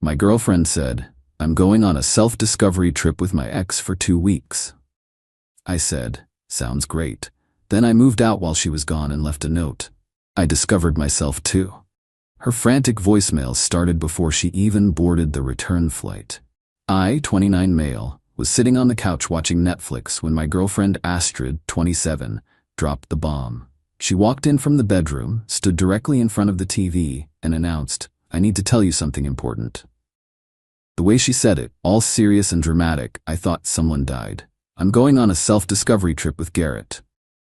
My girlfriend said, "I'm going on a self-discovery trip with my ex for 2 weeks." I said, "Sounds great." Then I moved out while she was gone and left a note. I discovered myself too. Her frantic voicemails started before she even boarded the return flight. I, 29 male, was sitting on the couch watching Netflix when my girlfriend Astrid, 27, dropped the bomb. She walked in from the bedroom, stood directly in front of the TV, and announced, "I need to tell you something important." The way she said it, all serious and dramatic, I thought someone died. "I'm going on a self-discovery trip with Garrett."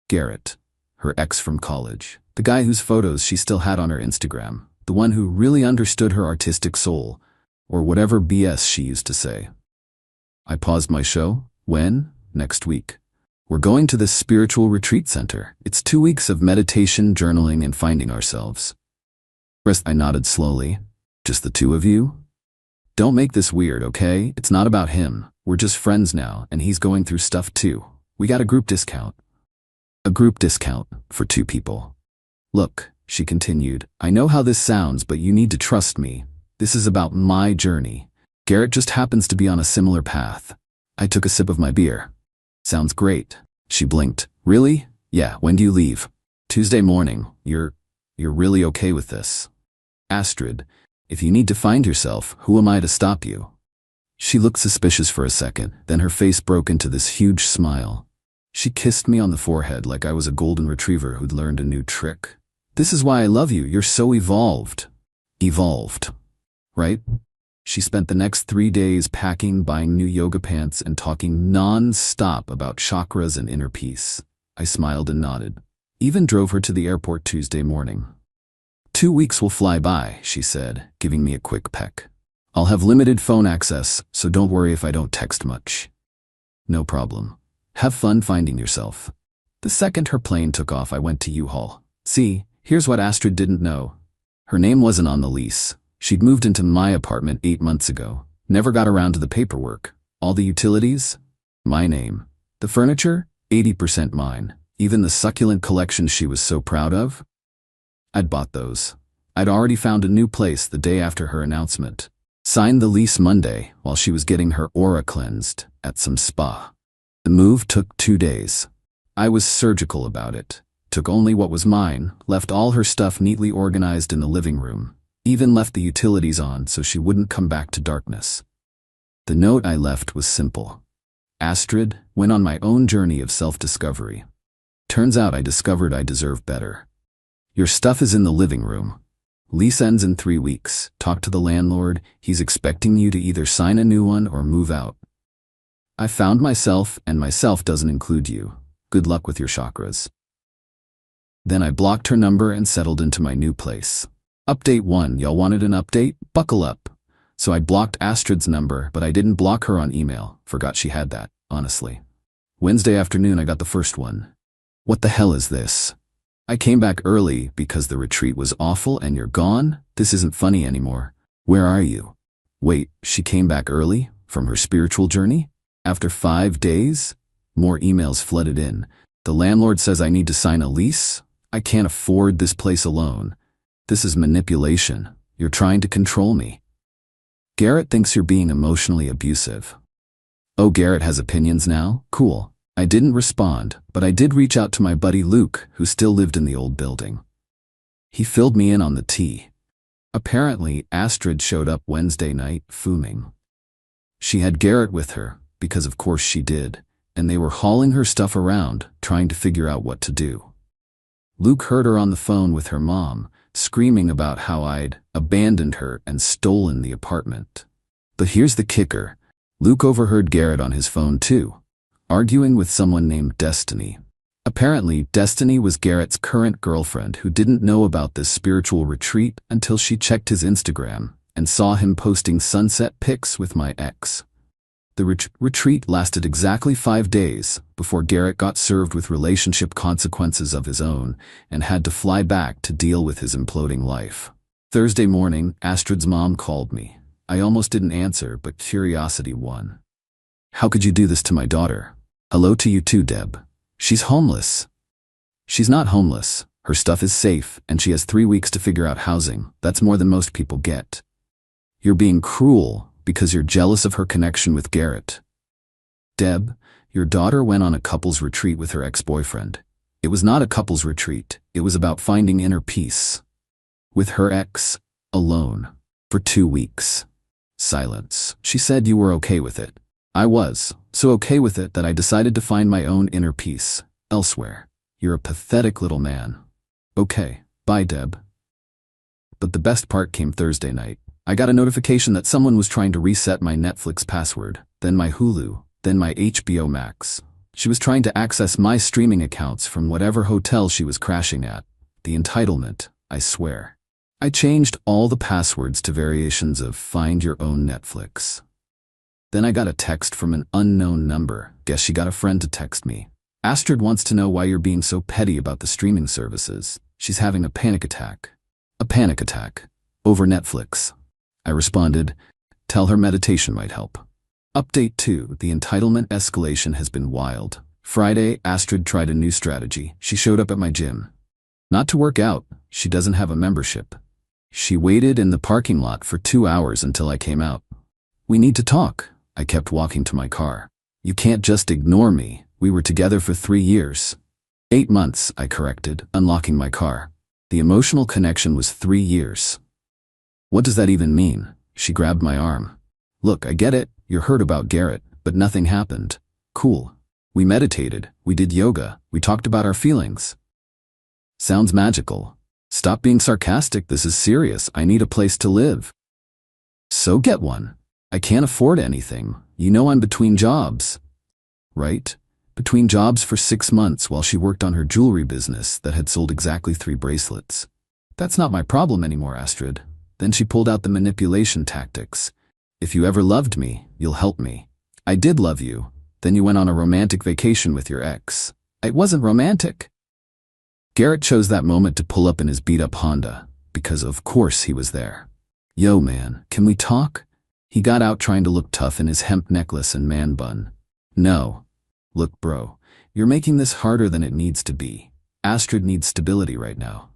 Garrett, her ex from college, the guy whose photos she still had on her Instagram, the one who really understood her artistic soul, or whatever BS she used to say. I paused my show. "When?" "Next week. We're going to this spiritual retreat center. It's 2 weeks of meditation, journaling, and finding ourselves." I nodded slowly. "Just the two of you?" "Don't make this weird, okay? It's not about him. We're just friends now, and he's going through stuff too. We got a group discount." "A group discount for 2 people. Look," she continued, "I know how this sounds, but you need to trust me. This is about my journey. Garrett just happens to be on a similar path." I took a sip of my beer. "Sounds great." She blinked. "Really? Yeah, when do you leave?" "Tuesday morning. You're really okay with this?" "Astrid, if you need to find yourself, who am I to stop you?" She looked suspicious for a second, then her face broke into this huge smile. She kissed me on the forehead like I was a golden retriever who'd learned a new trick. "This is why I love you. You're so evolved." Evolved, right? She spent the next 3 days packing, buying new yoga pants, and talking non-stop about chakras and inner peace. I smiled and nodded. Even drove her to the airport Tuesday morning. 2 weeks will fly by, she said, giving me a quick peck. "I'll have limited phone access, so don't worry if I don't text much." "No problem. Have fun finding yourself." The second her plane took off, I went to U-Haul. See, here's what Astrid didn't know. Her name wasn't on the lease. She'd moved into my apartment 8 months ago. Never got around to the paperwork. All the utilities? My name. The furniture? 80% mine. Even the succulent collections she was so proud of? I'd bought those. I'd already found a new place the day after her announcement. Signed the lease Monday while she was getting her aura cleansed at some spa. The move took 2 days. I was surgical about it. Took only what was mine, left all her stuff neatly organized in the living room. Even left the utilities on so she wouldn't come back to darkness. The note I left was simple. Astrid, went on my own journey of self-discovery. Turns out I discovered I deserve better. Your stuff is in the living room. Lease ends in 3 weeks. Talk to the landlord. He's expecting you to either sign a new one or move out. I found myself, and myself doesn't include you. Good luck with your chakras. Then I blocked her number and settled into my new place. Update 1, y'all wanted an update? Buckle up. So I blocked Astrid's number, but I didn't block her on email. Forgot she had that, honestly. Wednesday afternoon I got the first one. "What the hell is this? I came back early because the retreat was awful and you're gone? This isn't funny anymore. Where are you?" Wait, she came back early? From her spiritual journey? After 5 days? More emails flooded in. The landlord says I need to sign a lease? I can't afford this place alone. This is manipulation. You're trying to control me. Garrett thinks you're being emotionally abusive. Oh, Garrett has opinions now? Cool. I didn't respond, but I did reach out to my buddy Luke, who still lived in the old building. He filled me in on the tea. Apparently, Astrid showed up Wednesday night, fuming. She had Garrett with her, because of course she did, and they were hauling her stuff around, trying to figure out what to do. Luke heard her on the phone with her mom, screaming about how I'd abandoned her and stolen the apartment. But here's the kicker. Luke overheard Garrett on his phone too, arguing with someone named Destiny. Apparently, Destiny was Garrett's current girlfriend who didn't know about this spiritual retreat until she checked his Instagram and saw him posting sunset pics with my ex. The retreat lasted exactly 5 days before Garrett got served with relationship consequences of his own and had to fly back to deal with his imploding life. Thursday morning, Astrid's mom called me. I almost didn't answer, but curiosity won. "How could you do this to my daughter?" "Hello to you too, Deb. She's homeless." "She's not homeless. Her stuff is safe, and she has 3 weeks to figure out housing. That's more than most people get." You're being cruel because you're jealous of her connection with Garrett. Deb, your daughter went on a couples retreat with her ex-boyfriend. It was not a couples retreat. It was about finding inner peace. With her ex, alone, for 2 weeks. Silence. She said you were okay with it. I was, so okay with it that I decided to find my own inner peace, elsewhere. You're a pathetic little man. Okay, bye Deb. But the best part came Thursday night. I got a notification that someone was trying to reset my Netflix password, then my Hulu, then my HBO Max. She was trying to access my streaming accounts from whatever hotel she was crashing at. The entitlement, I swear. I changed all the passwords to variations of Find Your Own Netflix. Then I got a text from an unknown number. Guess she got a friend to text me. Astrid wants to know why you're being so petty about the streaming services. She's having a panic attack. A panic attack. Over Netflix. I responded, tell her meditation might help. Update 2. The entitlement escalation has been wild. Friday, Astrid tried a new strategy. She showed up at my gym. Not to work out. She doesn't have a membership. She waited in the parking lot for 2 hours until I came out. We need to talk. I kept walking to my car. You can't just ignore me. We were together for 3 years. 8 months, I corrected, unlocking my car. The emotional connection was 3 years. What does that even mean? She grabbed my arm. Look, I get it. You're hurt about Garrett, but nothing happened. Cool. We meditated. We did yoga. We talked about our feelings. Sounds magical. Stop being sarcastic. This is serious. I need a place to live. So get one. I can't afford anything. You know I'm between jobs. Right? Between jobs for 6 months while she worked on her jewelry business that had sold exactly 3 bracelets. That's not my problem anymore, Astrid. Then she pulled out the manipulation tactics. If you ever loved me, you'll help me. I did love you. Then you went on a romantic vacation with your ex. It wasn't romantic. Garrett chose that moment to pull up in his beat-up Honda, because of course he was there. Yo man, can we talk? He got out trying to look tough in his hemp necklace and man bun. No. Look bro, you're making this harder than it needs to be. Astrid needs stability right now.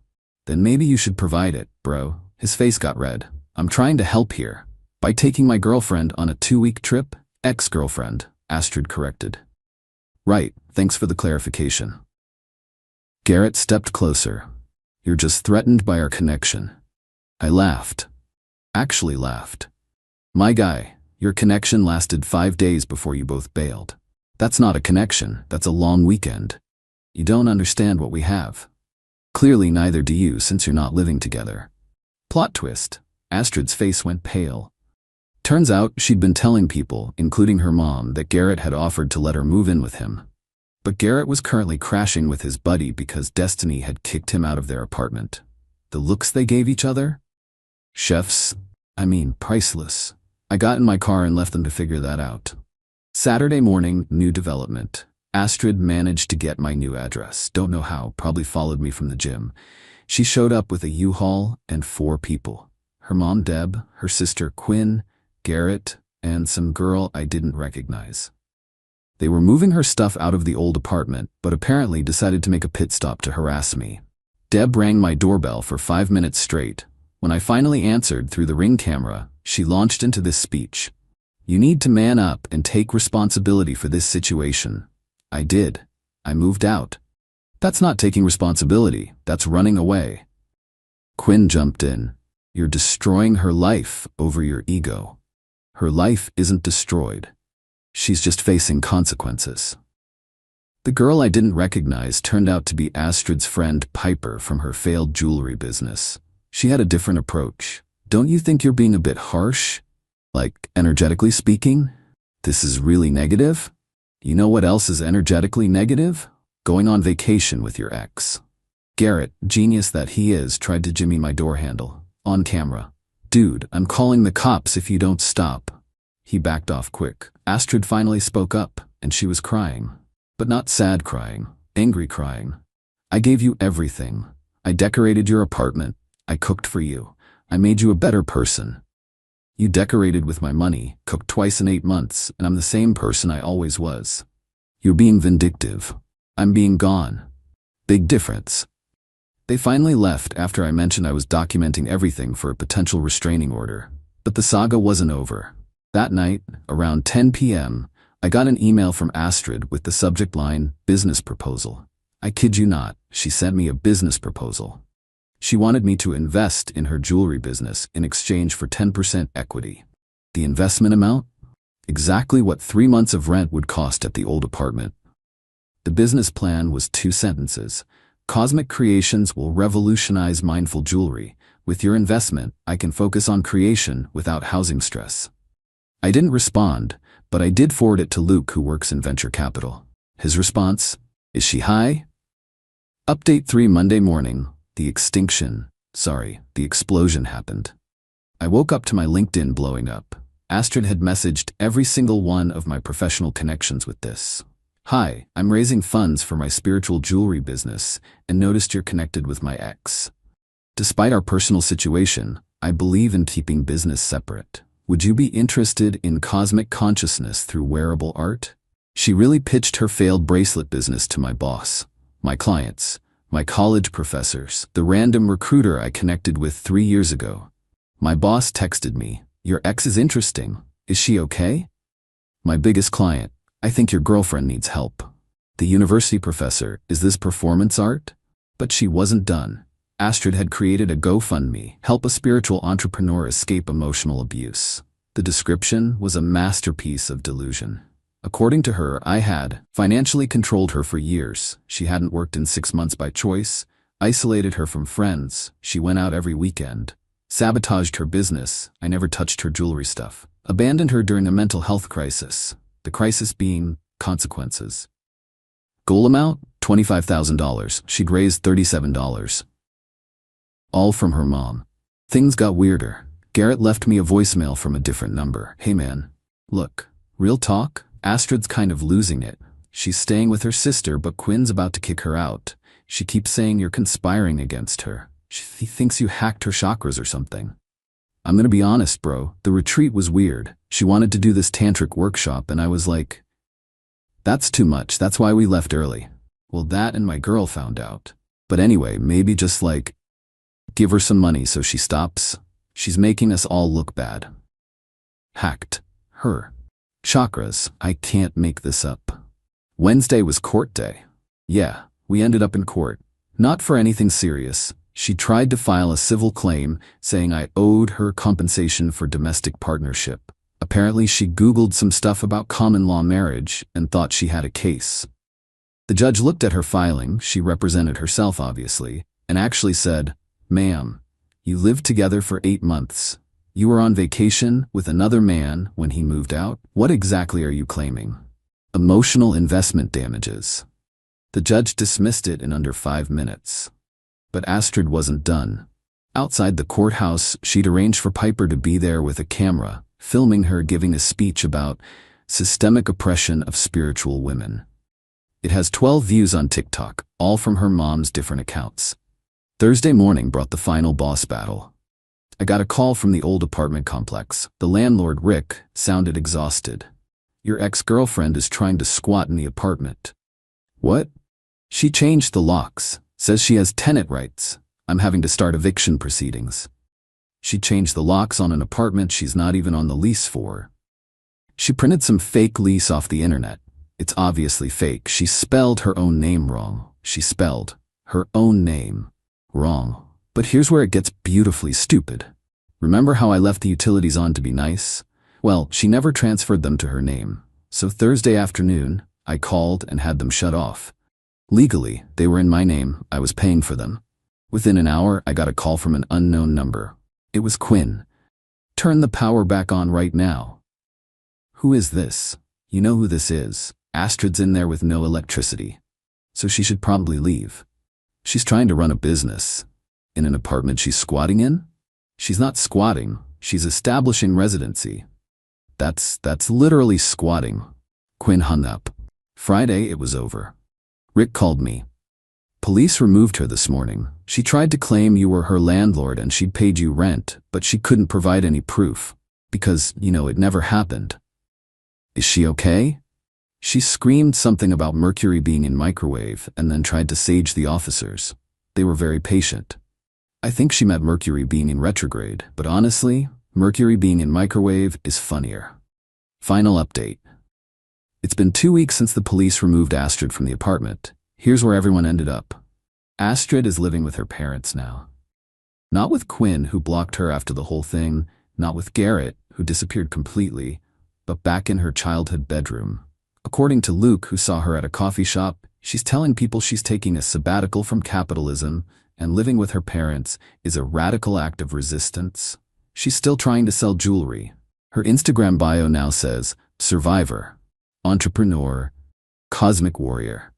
Then maybe you should provide it, bro. His face got red. I'm trying to help here. By taking my girlfriend on a 2-week trip? Ex-girlfriend, Astrid corrected. Right, thanks for the clarification. Garrett stepped closer. You're just threatened by our connection. I laughed. Actually laughed. My guy, your connection lasted 5 days before you both bailed. That's not a connection, that's a long weekend. You don't understand what we have. Clearly neither do you since you're not living together. Plot twist. Astrid's face went pale. Turns out she'd been telling people, including her mom, that Garrett had offered to let her move in with him. But Garrett was currently crashing with his buddy because Destiny had kicked him out of their apartment. The looks they gave each other? Priceless. I got in my car and left them to figure that out. Saturday morning, new development. Astrid managed to get my new address. Don't know how, probably followed me from the gym. She showed up with a U-Haul and 4 people. Her mom Deb, her sister Quinn, Garrett, and some girl I didn't recognize. They were moving her stuff out of the old apartment, but apparently decided to make a pit stop to harass me. Deb rang my doorbell for 5 minutes straight. When I finally answered through the Ring camera, she launched into this speech. You need to man up and take responsibility for this situation. I did. I moved out. That's not taking responsibility, that's running away. Quinn jumped in. You're destroying her life over your ego. Her life isn't destroyed. She's just facing consequences. The girl I didn't recognize turned out to be Astrid's friend Piper from her failed jewelry business. She had a different approach. Don't you think you're being a bit harsh? Like, energetically speaking? This is really negative? You know what else is energetically negative? Going on vacation with your ex. Garrett, genius that he is, tried to jimmy my door handle. On camera. Dude, I'm calling the cops if you don't stop. He backed off quick. Astrid finally spoke up, and she was crying. But not sad crying, angry crying. I gave you everything. I decorated your apartment. I cooked for you. I made you a better person. You decorated with my money, cooked twice in 8 months, and I'm the same person I always was. You're being vindictive. I'm being gone. Big difference. They finally left after I mentioned I was documenting everything for a potential restraining order. But the saga wasn't over. That night, around 10 p.m., I got an email from Astrid with the subject line, business proposal. I kid you not, she sent me a business proposal. She wanted me to invest in her jewelry business in exchange for 10% equity. The investment amount? Exactly what 3 months of rent would cost at the old apartment. The business plan was 2 sentences. Cosmic creations will revolutionize mindful jewelry. With your investment, I can focus on creation without housing stress. I didn't respond, but I did forward it to Luke, who works in venture capital. His response, is she high? Update 3 Monday morning, the explosion happened. I woke up to my LinkedIn blowing up. Astrid had messaged every single one of my professional connections with this. Hi, I'm raising funds for my spiritual jewelry business and noticed you're connected with my ex. Despite our personal situation, I believe in keeping business separate. Would you be interested in cosmic consciousness through wearable art? She really pitched her failed bracelet business to my boss, my clients, my college professors, the random recruiter I connected with 3 years ago. My boss texted me, your ex is interesting. Is she okay? My biggest client, I think your girlfriend needs help. The university professor, is this performance art? But she wasn't done. Astrid had created a GoFundMe, help a spiritual entrepreneur escape emotional abuse. The description was a masterpiece of delusion. According to her, I had financially controlled her for years. She hadn't worked in 6 months by choice, isolated her from friends, she went out every weekend, sabotaged her business, I never touched her jewelry stuff, abandoned her during a mental health crisis, the crisis being consequences. Goal amount, $25,000. She'd raised $37. All from her mom. Things got weirder. Garrett left me a voicemail from a different number. Hey man, look, real talk, Astrid's kind of losing it. She's staying with her sister, but Quinn's about to kick her out. She keeps saying you're conspiring against her. She thinks you hacked her chakras or something. I'm gonna be honest, bro, the retreat was weird. She wanted to do this tantric workshop and I was like, that's too much, that's why we left early. Well, that and my girl found out. But anyway, maybe just like, give her some money so she stops. She's making us all look bad. Hacked. Her. Chakras. I can't make this up. Wednesday was court day. Yeah, we ended up in court. Not for anything serious. She tried to file a civil claim saying I owed her compensation for domestic partnership. Apparently she Googled some stuff about common law marriage and thought she had a case. The judge looked at her filing, she represented herself obviously, and actually said, ma'am, you lived together for 8 months. You were on vacation with another man when he moved out. What exactly are you claiming? Emotional investment damages. The judge dismissed it in under 5 minutes. But Astrid wasn't done. Outside the courthouse, she'd arranged for Piper to be there with a camera, filming her giving a speech about systemic oppression of spiritual women. It has 12 views on TikTok, all from her mom's different accounts. Thursday morning brought the final boss battle. I got a call from the old apartment complex. The landlord, Rick, sounded exhausted. Your ex-girlfriend is trying to squat in the apartment. What? She changed the locks. Says she has tenant rights. I'm having to start eviction proceedings. She changed the locks on an apartment she's not even on the lease for. She printed some fake lease off the internet. It's obviously fake. She spelled her own name wrong. She spelled her own name wrong. But here's where it gets beautifully stupid. Remember how I left the utilities on to be nice? Well, she never transferred them to her name. So Thursday afternoon, I called and had them shut off. Legally, they were in my name. I was paying for them. Within an hour, I got a call from an unknown number. It was Quinn. Turn the power back on right now. Who is this? You know who this is. Astrid's in there with no electricity. So she should probably leave. She's trying to run a business. In an apartment she's squatting in? She's not squatting. She's establishing residency. That's literally squatting. Quinn hung up. Friday, it was over. Rick called me. Police removed her this morning. She tried to claim you were her landlord and she'd paid you rent, but she couldn't provide any proof. Because, it never happened. Is she okay? She screamed something about mercury being in microwave and then tried to sage the officers. They were very patient. I think she meant Mercury being in retrograde, but honestly, Mercury being in microwave is funnier. Final update. It's been 2 weeks since the police removed Astrid from the apartment. Here's where everyone ended up. Astrid is living with her parents now. Not with Quinn, who blocked her after the whole thing, not with Garrett, who disappeared completely, but back in her childhood bedroom. According to Luke, who saw her at a coffee shop, she's telling people she's taking a sabbatical from capitalism, and living with her parents is a radical act of resistance. She's still trying to sell jewelry. Her Instagram bio now says, survivor, entrepreneur, cosmic warrior.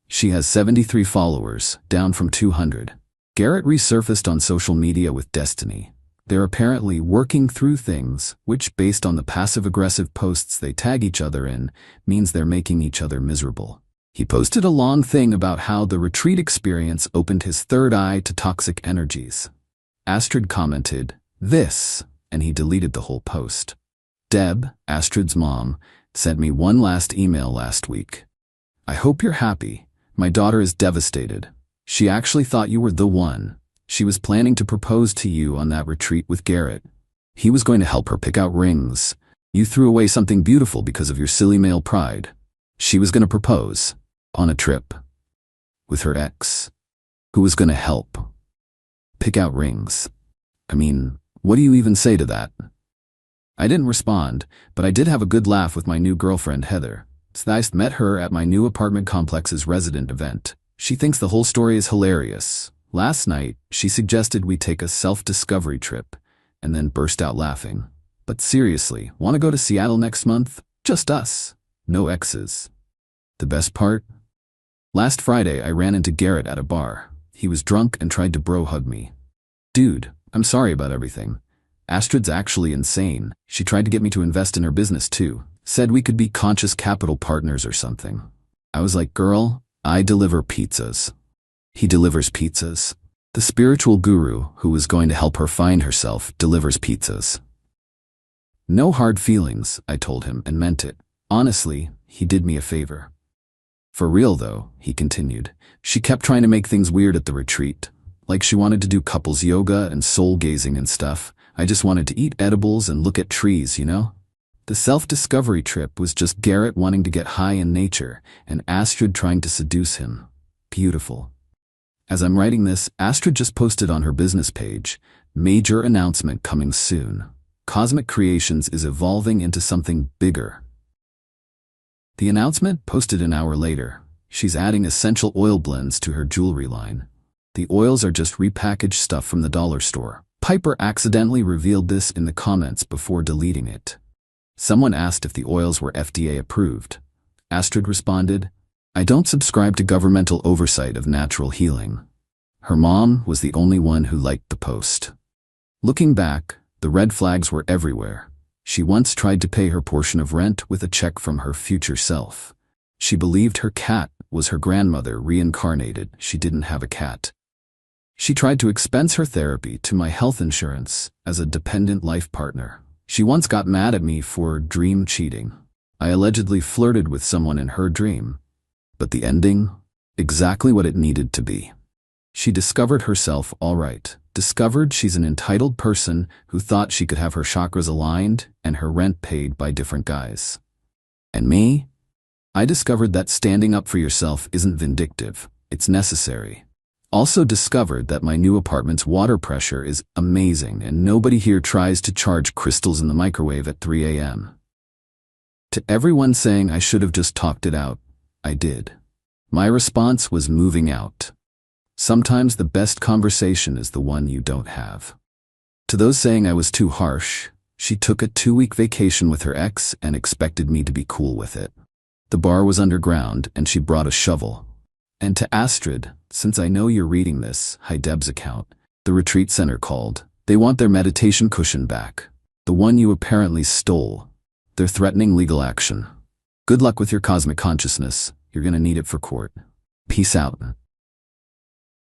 She has 73 followers, down from 200. Garrett resurfaced on social media with Destiny. They're apparently working through things, which, based on the passive-aggressive posts they tag each other in, means they're making each other miserable. He posted a long thing about how the retreat experience opened his third eye to toxic energies. Astrid commented, "This," and he deleted the whole post. Deb, Astrid's mom, sent me one last email last week. "I hope you're happy. My daughter is devastated. She actually thought you were the one. She was planning to propose to you on that retreat with Garrett. He was going to help her pick out rings. You threw away something beautiful because of your silly male pride. She was going to propose on a trip with her ex, who was going to help pick out rings. I mean, what do you even say to that?" I didn't respond, but I did have a good laugh with my new girlfriend, Heather. I met her at my new apartment complex's resident event. She thinks the whole story is hilarious. Last night, she suggested we take a self-discovery trip, and then burst out laughing. "But seriously, want to go to Seattle next month? Just us. No exes." The best part? Last Friday, I ran into Garrett at a bar. He was drunk and tried to bro-hug me. "Dude, I'm sorry about everything. Astrid's actually insane. She tried to get me to invest in her business too. Said we could be conscious capital partners or something." I was like, "Girl, I deliver pizzas." He delivers pizzas. The spiritual guru, who was going to help her find herself, delivers pizzas. "No hard feelings," I told him, and meant it. Honestly, he did me a favor. "For real though," he continued, "she kept trying to make things weird at the retreat. Like she wanted to do couples yoga and soul gazing and stuff. I just wanted to eat edibles and look at trees, you know? The self-discovery trip was just Garrett wanting to get high in nature and Astrid trying to seduce him. Beautiful." As I'm writing this, Astrid just posted on her business page, "Major announcement coming soon. Cosmic Creations is evolving into something bigger." The announcement posted an hour later. She's adding essential oil blends to her jewelry line. The oils are just repackaged stuff from the dollar store. Piper accidentally revealed this in the comments before deleting it. Someone asked if the oils were FDA approved. Astrid responded, "I don't subscribe to governmental oversight of natural healing." Her mom was the only one who liked the post. Looking back, the red flags were everywhere. She once tried to pay her portion of rent with a check from her future self. She believed her cat was her grandmother reincarnated. She didn't have a cat. She tried to expense her therapy to my health insurance as a dependent life partner. She once got mad at me for dream cheating. I allegedly flirted with someone in her dream. But the ending? Exactly what it needed to be. She discovered herself all right. Discovered she's an entitled person who thought she could have her chakras aligned and her rent paid by different guys. And me? I discovered that standing up for yourself isn't vindictive, it's necessary. Also discovered that my new apartment's water pressure is amazing and nobody here tries to charge crystals in the microwave at 3 a.m. To everyone saying I should have just talked it out, I did. My response was moving out. Sometimes the best conversation is the one you don't have. To those saying I was too harsh, she took a 2-week vacation with her ex and expected me to be cool with it. The bar was underground and she brought a shovel. And to Astrid, since I know you're reading this, hi Deb's account, the retreat center called. They want their meditation cushion back. The one you apparently stole. They're threatening legal action. Good luck with your cosmic consciousness. You're gonna need it for court. Peace out.